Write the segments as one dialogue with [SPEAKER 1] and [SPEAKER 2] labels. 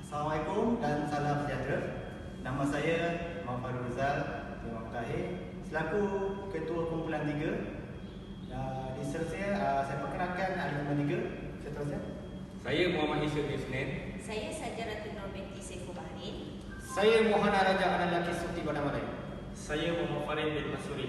[SPEAKER 1] Assalamualaikum dan salam sejahtera. Nama saya Muhammad Rizal bin Tahir selaku Ketua Kumpulan 3. Di seterusnya saya perkenalkan ahli nombor 3. Seterusnya
[SPEAKER 2] Saya Muhammad Isyuk bin Senin.
[SPEAKER 3] Saya Sajaratun Nur binti Saiful Bahrin.
[SPEAKER 1] saya Muhammad Raja anak lelaki Suti Bandar Malaya.
[SPEAKER 4] Saya Muhammad Farid bin Masuri.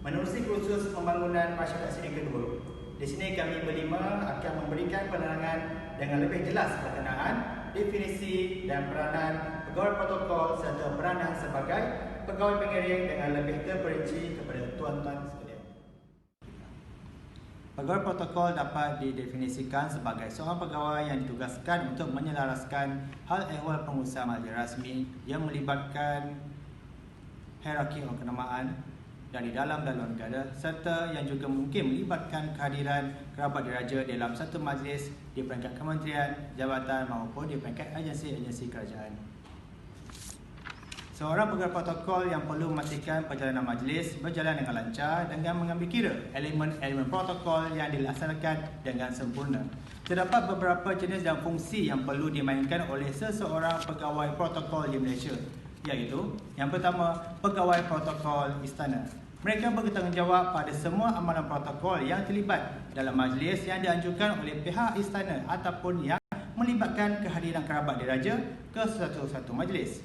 [SPEAKER 1] Menerusi kursus pembangunan masyarakat siri kedua, di sini kami berlima akan memberikan penerangan dengan lebih jelas berkenaan definisi dan peranan pegawai protokol serta peranan sebagai pegawai pengiring dengan lebih terperinci kepada tuan-tuan sekalian. Pegawai protokol dapat didefinisikan sebagai seorang pegawai yang ditugaskan untuk menyelaraskan hal ehwal pengurusan majlis rasmi yang melibatkan hierarki orang kenamaan dari dalam dan luar negara serta yang juga mungkin melibatkan kehadiran kerabat diraja dalam satu majlis di peringkat kementerian, jabatan maupun di peringkat agensi-agensi kerajaan. Seorang pegawai protokol yang perlu memastikan perjalanan majlis berjalan dengan lancar dengan mengambil kira elemen-elemen protokol yang dilaksanakan dengan sempurna. Terdapat beberapa jenis dan fungsi yang perlu dimainkan oleh seseorang pegawai protokol di Malaysia, iaitu yang pertama, pegawai protokol istana. Mereka bertanggungjawab pada semua amalan protokol yang terlibat dalam majlis yang dianjurkan oleh pihak istana ataupun yang melibatkan kehadiran kerabat diraja ke satu-satu majlis.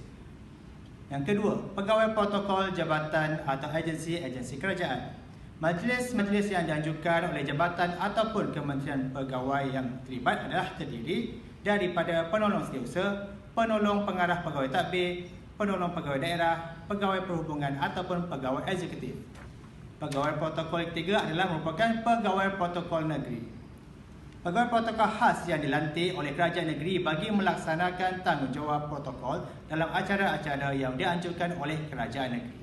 [SPEAKER 1] Yang kedua, pegawai protokol jabatan atau agensi-agensi kerajaan. Majlis-majlis yang dianjurkan oleh jabatan ataupun kementerian pegawai yang terlibat adalah terdiri daripada penolong setiausaha, penolong pengarah pegawai tadbir, penolong pegawai daerah, pegawai perhubungan ataupun pegawai eksekutif. Pegawai protokol ketiga adalah merupakan pegawai protokol negeri. Pegawai protokol khas yang dilantik oleh kerajaan negeri bagi melaksanakan tanggungjawab protokol dalam acara-acara yang dianjurkan oleh kerajaan negeri.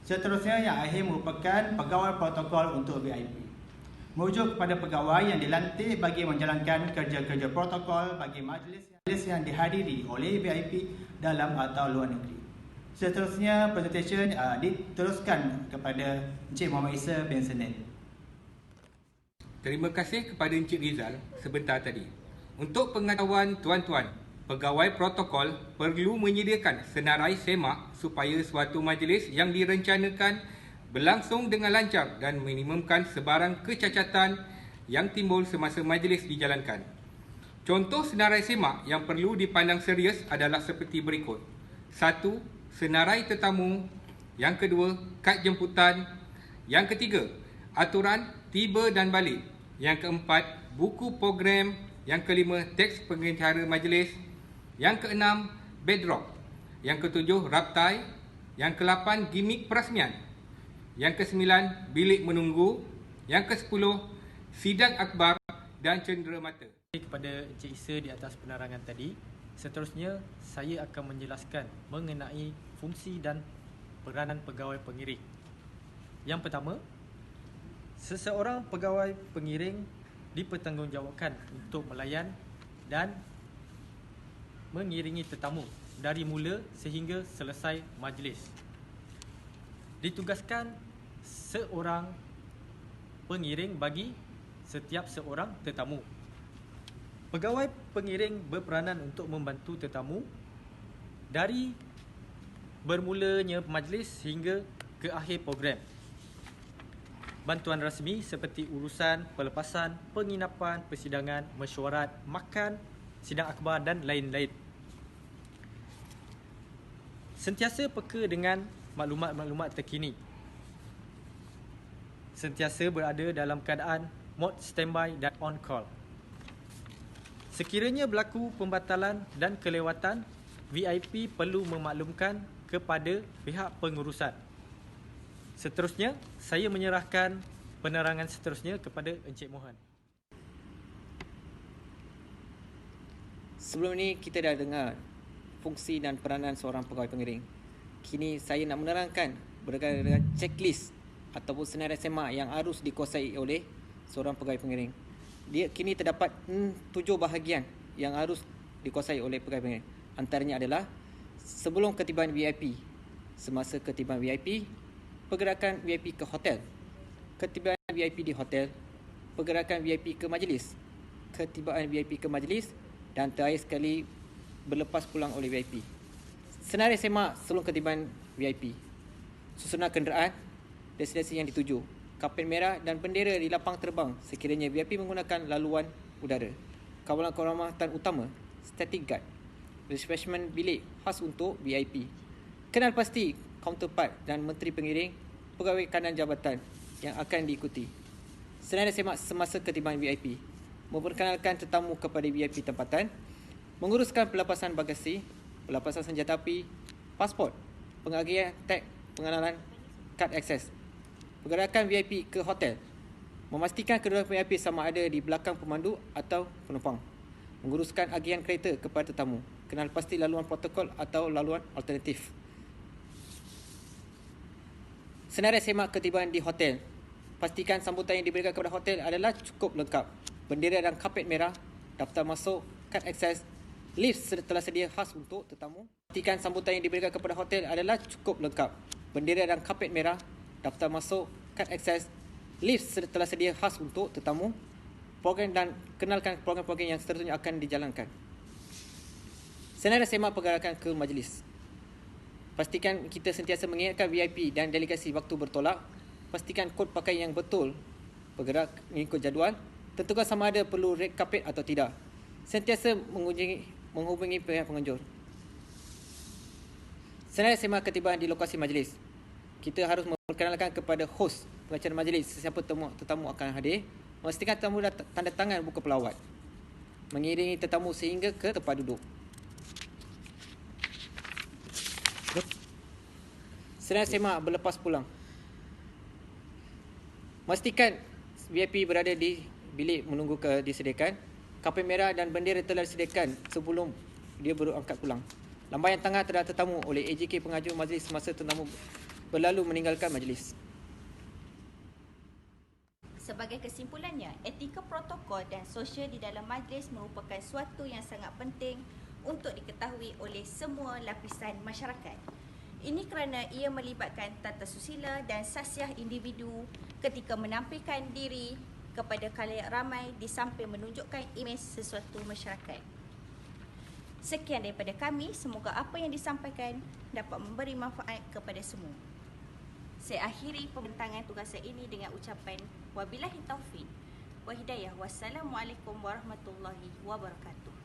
[SPEAKER 1] Seterusnya yang akhir merupakan pegawai protokol untuk VIP. Merujuk kepada pegawai yang dilantik bagi menjalankan kerja-kerja protokol bagi majlis yang dihadiri oleh VIP dalam atau luar negeri. Seterusnya presentation diteruskan kepada Encik Muhammad Isa bin Senin.
[SPEAKER 2] Terima kasih kepada Encik Rizal sebentar tadi. Untuk pengetahuan tuan-tuan, pegawai protokol perlu menyediakan senarai semak supaya suatu majlis yang direncanakan berlangsung dengan lancar dan minimumkan sebarang kecacatan yang timbul semasa majlis dijalankan. Contoh senarai semak yang perlu dipandang serius adalah seperti berikut. 1. Senarai tetamu. Yang kedua, kad jemputan. Yang ketiga, aturan tiba dan balik. Yang keempat, buku program. Yang kelima, teks pengacara majlis. Yang keenam, bedrock. Yang ketujuh, raptai. Yang ke-8, gimik perasmian. Yang ke-9, bilik menunggu. Yang ke-10, sidang akbar dan cenderamata.
[SPEAKER 4] Kepada Encik Isa di atas penerangan tadi, seterusnya saya akan menjelaskan mengenai fungsi dan peranan pegawai pengiring. Yang pertama, seseorang pegawai pengiring dipertanggungjawabkan untuk melayan dan mengiringi tetamu dari mula sehingga selesai majlis. Ditugaskan seorang pengiring bagi setiap seorang tetamu. Pegawai pengiring berperanan untuk membantu tetamu dari bermulanya majlis hingga ke akhir program. Bantuan rasmi seperti urusan pelepasan, penginapan, persidangan, mesyuarat, makan, sidang akhbar dan lain-lain. Sentiasa peka dengan maklumat-maklumat terkini. Sentiasa berada dalam keadaan mode standby dan on call. Sekiranya berlaku pembatalan dan kelewatan, VIP perlu memaklumkan kepada pihak pengurusan. Seterusnya, saya menyerahkan penerangan seterusnya kepada Encik Mohan.
[SPEAKER 5] Sebelum ini kita dah dengar fungsi dan peranan seorang pegawai pengiring. Kini saya nak menerangkan berkaitan dengan checklist ataupun senarai semak yang harus dikuasai oleh seorang pegawai pengiring. Dia kini terdapat 7 bahagian yang harus dikuasai oleh pegawai pengiring. Antaranya adalah sebelum ketibaan VIP, semasa ketibaan VIP, pergerakan VIP ke hotel, ketibaan VIP di hotel, pergerakan VIP ke majlis, ketibaan VIP ke majlis dan terakhir sekali berlepas pulang oleh VIP. Senarai semak sebelum ketibaan VIP. Susunan kenderaan, destinasi yang dituju, kapet merah dan bendera di lapang terbang sekiranya VIP menggunakan laluan udara. Kawalan kehormatan utama, static guard, refreshment bilik khas untuk VIP. Kenal pasti counterpart dan menteri pengiring, pegawai kanan jabatan yang akan diikuti. Senarai semak semasa ketibaan VIP. Memperkenalkan tetamu kepada VIP tempatan, menguruskan pelepasan bagasi, pelepasan senjata api, pasport, pengagihan tag pengenalan kad akses, pergerakan VIP ke hotel, memastikan kedua VIP sama ada di belakang pemandu atau penumpang, menguruskan agihan kereta kepada tetamu, kenal pasti laluan protokol atau laluan alternatif. Senarai semak ketibaan di hotel. Pastikan sambutan yang diberikan kepada hotel adalah cukup lengkap. Bendera dan kapet merah, daftar masuk, kad akses, lift telah sedia khas untuk tetamu. Pastikan sambutan yang diberikan kepada hotel adalah cukup lengkap. Bendera dan kapet merah, daftar masuk, kad akses, lift telah sedia khas untuk tetamu. Program dan kenalkan program-program yang seterusnya akan dijalankan. Senarai semak pergerakan ke majlis. Pastikan kita sentiasa mengingatkan VIP dan delegasi waktu bertolak. Pastikan kod pakaian yang betul, bergerak mengikut jadual. Tentukan sama ada perlu red carpet atau tidak. Sentiasa menghubungi pihak penganjur. Senarai semak ketibaan di lokasi majlis. Kita harus memperkenalkan kepada hos pengacara majlis sesiapa tetamu akan hadir. Memastikan tetamu dah tanda tangan buku pelawat. Mengiringi tetamu sehingga ke tempat duduk. Senarai semak berlepas pulang. Pastikan VIP berada di bilik menunggu disediakan. Kapet merah dan bendera telah disediakan sebelum dia berangkat pulang. Lambaian tangan terhadap tetamu oleh AJK pengajar majlis semasa tetamu berlalu meninggalkan majlis.
[SPEAKER 3] Sebagai kesimpulannya, etika protokol dan sosial di dalam majlis merupakan suatu yang sangat penting untuk diketahui oleh semua lapisan masyarakat. Ini kerana ia melibatkan tata susila dan sasiah individu ketika menampilkan diri kepada khalayak ramai di samping menunjukkan imej sesuatu masyarakat. Sekian daripada kami, semoga apa yang disampaikan dapat memberi manfaat kepada semua. Saya akhiri pembentangan tugas saya ini dengan ucapan wabillahi taufiq wa hidayah. Wassalamualaikum warahmatullahi wabarakatuh.